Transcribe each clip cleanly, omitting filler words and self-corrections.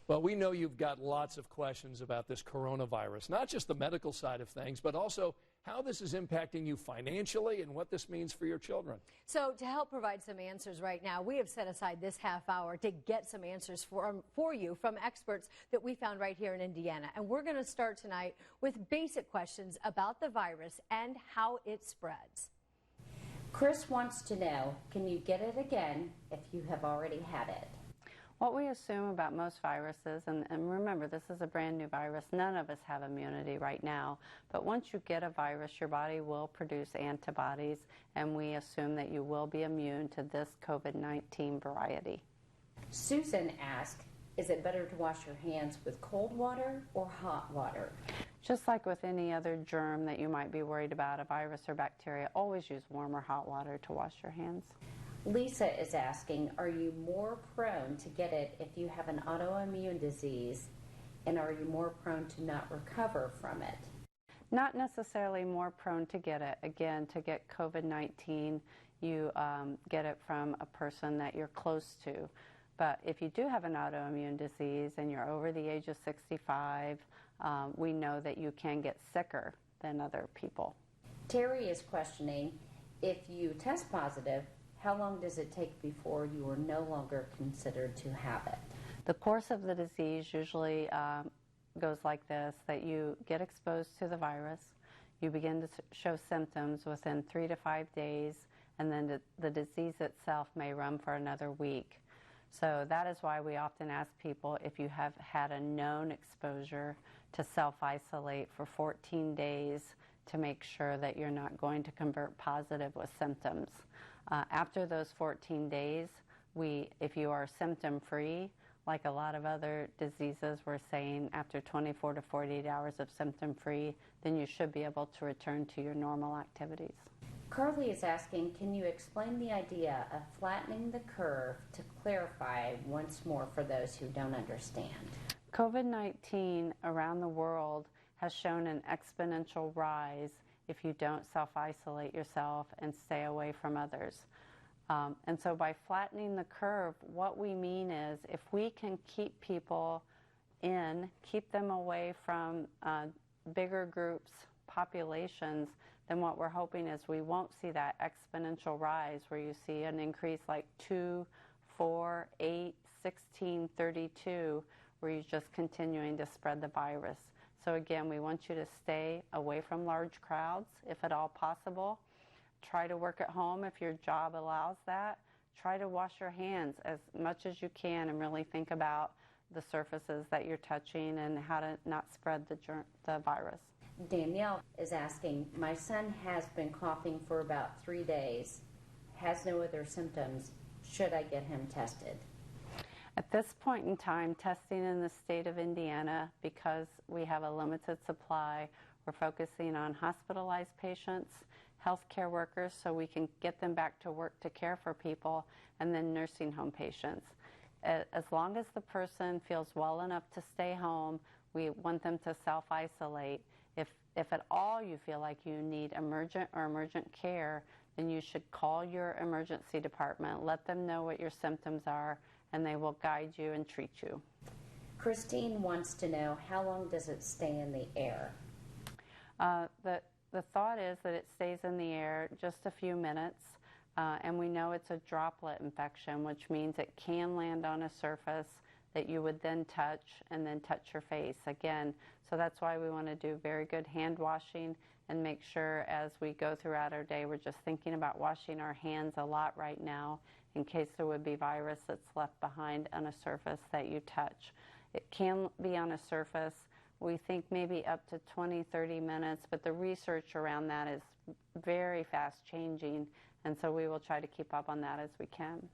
Well, we know you've got lots of questions about this coronavirus, not just the medical side of things, but also how this is impacting you financially and what this means for your children. So to help provide some answers right now, we have set aside this half hour to get some answers for you from experts that we found right here in Indiana. And we're going to start tonight with basic questions about the virus and how it spreads. Chris wants to know, can you get it again if you have already had it? What we assume about most viruses, and remember this is a brand new virus, none of us have immunity right now, but once you get a virus, your body will produce antibodies, and we assume that you will be immune to this COVID-19 variety. Susan asked, is it better to wash your hands with cold water or hot water? Just like with any other germ that you might be worried about, a virus or bacteria, always use warm or hot water to wash your hands. Lisa is asking, are you more prone to get it if you have an autoimmune disease, and are you more prone to not recover from it? Not necessarily more prone to get it. Again, to get COVID-19, you get it from a person that you're close to. But if you do have an autoimmune disease and you're over the age of 65, we know that you can get sicker than other people. Terry is questioning, if you test positive, how long does it take before you are no longer considered to have it? The course of the disease usually goes like this, that you get exposed to the virus, you begin to show symptoms within 3 to 5 days, and then the disease itself may run for another week. So that is why we often ask people, if you have had a known exposure, to self-isolate for 14 days to make sure that you're not going to convert positive with symptoms. After those 14 days, if you are symptom-free, like a lot of other diseases, we're saying after 24 to 48 hours of symptom-free, then you should be able to return to your normal activities. Carly is asking, can you explain the idea of flattening the curve to clarify once more for those who don't understand? COVID-19 around the world has shown an exponential rise if you don't self-isolate yourself and stay away from others. And so by flattening the curve, what we mean is if we can keep people keep them away from bigger groups, populations, then what we're hoping is we won't see that exponential rise where you see an increase like 2, 4, 8, 16, 32, where you're just continuing to spread the virus. So again, we want you to stay away from large crowds, if at all possible. Try to work at home if your job allows that. Try to wash your hands as much as you can and really think about the surfaces that you're touching and how to not spread the virus. Danielle is asking, my son has been coughing for about 3 days, has no other symptoms. Should I get him tested? At this point in time, testing in the state of Indiana, because we have a limited supply, we're focusing on hospitalized patients, healthcare workers, so we can get them back to work to care for people, and then nursing home patients. As long as the person feels well enough to stay home, we want them to self-isolate. If at all you feel like you need emergent care, then you should call your emergency department, let them know what your symptoms are, and they will guide you and treat you. Christine wants to know, how long does it stay in the air? The thought is that it stays in the air just a few minutes, and we know it's a droplet infection, which means it can land on a surface that you would then touch and then touch your face again. So that's why we want to do very good hand washing and make sure as we go throughout our day, we're just thinking about washing our hands a lot right now in case there would be virus that's left behind on a surface that you touch. It can be on a surface, we think maybe up to 20, 30 minutes, but the research around that is very fast changing, and so we will try to keep up on that as we can.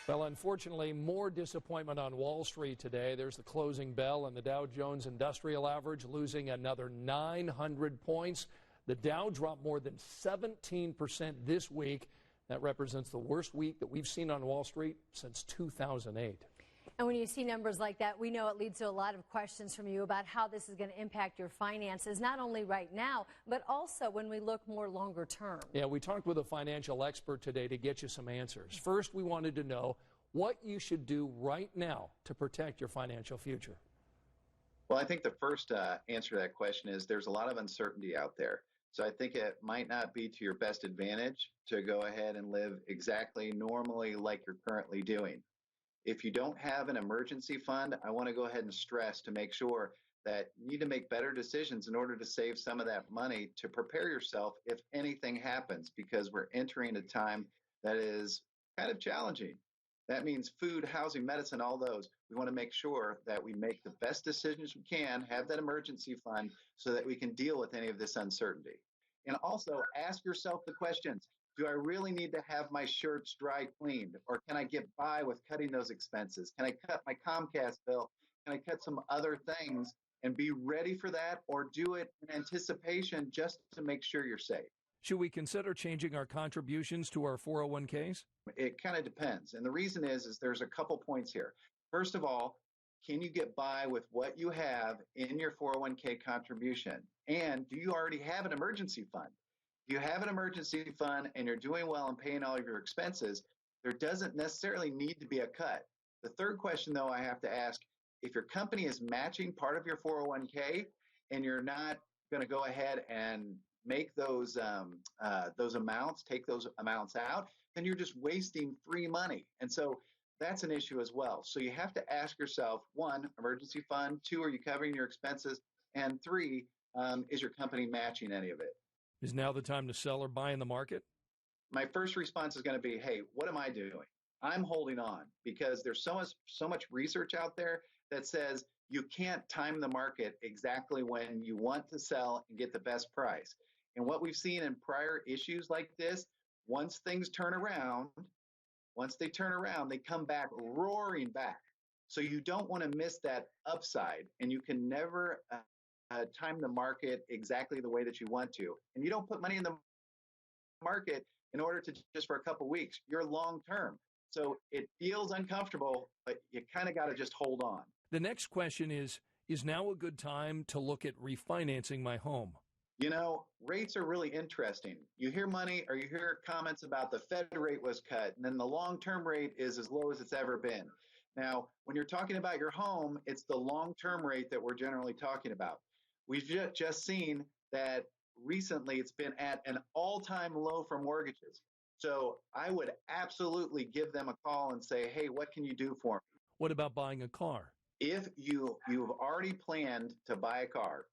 Well, unfortunately, more disappointment on Wall Street today. There's the closing bell and the Dow Jones Industrial Average losing another 900 points. The Dow dropped more than 17% this week. That represents the worst week that we've seen on Wall Street since 2008. And when you see numbers like that, we know it leads to a lot of questions from you about how this is going to impact your finances, not only right now, but also when we look more longer term. Yeah, we talked with a financial expert today to get you some answers. First, we wanted to know what you should do right now to protect your financial future. Well, I think the first answer to that question is there's a lot of uncertainty out there. So I think it might not be to your best advantage to go ahead and live exactly normally like you're currently doing. If you don't have an emergency fund, I want to go ahead and stress to make sure that you need to make better decisions in order to save some of that money to prepare yourself if anything happens, because we're entering a time that is kind of challenging. That means food, housing, medicine, all those. We want to make sure that we make the best decisions we can, have that emergency fund so that we can deal with any of this uncertainty. And also ask yourself the questions. Do I really need to have my shirts dry cleaned? Or can I get by with cutting those expenses? Can I cut my Comcast bill? Can I cut some other things and be ready for that? Or do it in anticipation just to make sure you're safe? Should we consider changing our contributions to our 401ks? It kind of depends. And the reason is there's a couple points here. First of all, can you get by with what you have in your 401k contribution? And do you already have an emergency fund? If you have an emergency fund and you're doing well and paying all of your expenses, there doesn't necessarily need to be a cut. The third question, though, I have to ask, if your company is matching part of your 401k and you're not going to go ahead and make those amounts, take those amounts out, then you're just wasting free money. And so that's an issue as well. So you have to ask yourself, one, emergency fund, two, are you covering your expenses? And three, is your company matching any of it? Is now the time to sell or buy in the market? My first response is going to be, hey, what am I doing? I'm holding on because there's so much research out there that says you can't time the market exactly when you want to sell and get the best price. And what we've seen in prior issues like this, once things turn around, they come back roaring back. So you don't want to miss that upside, and you can never time the market exactly the way that you want to. And you don't put money in the market in order to just for a couple of weeks. You're long term. So it feels uncomfortable, but you kind of got to just hold on. The next question is now a good time to look at refinancing my home? You know, rates are really interesting. You hear comments about the Fed rate was cut, and then the long-term rate is as low as it's ever been. Now, when you're talking about your home, it's the long-term rate that we're generally talking about. We've just seen that recently it's been at an all-time low for mortgages. So I would absolutely give them a call and say, hey, what can you do for me? What about buying a car? If you've already planned to buy a car,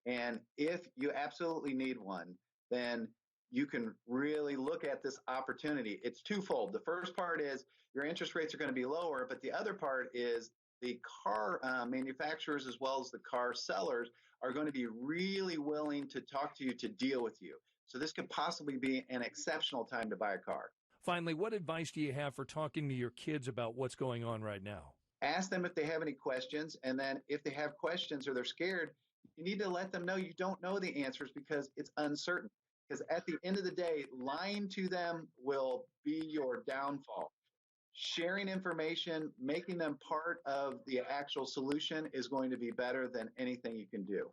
and if you absolutely need one, then you can really look at this opportunity. It's twofold. The first part is your interest rates are going to be lower, but the other part is the car manufacturers as well as the car sellers are going to be really willing to talk to you to deal with you. So this could possibly be an exceptional time to buy a car. Finally, what advice do you have for talking to your kids about what's going on right now? Ask them if they have any questions, and then if they have questions or they're scared, you need to let them know you don't know the answers because it's uncertain. Because at the end of the day, lying to them will be your downfall. Sharing information, making them part of the actual solution is going to be better than anything you can do.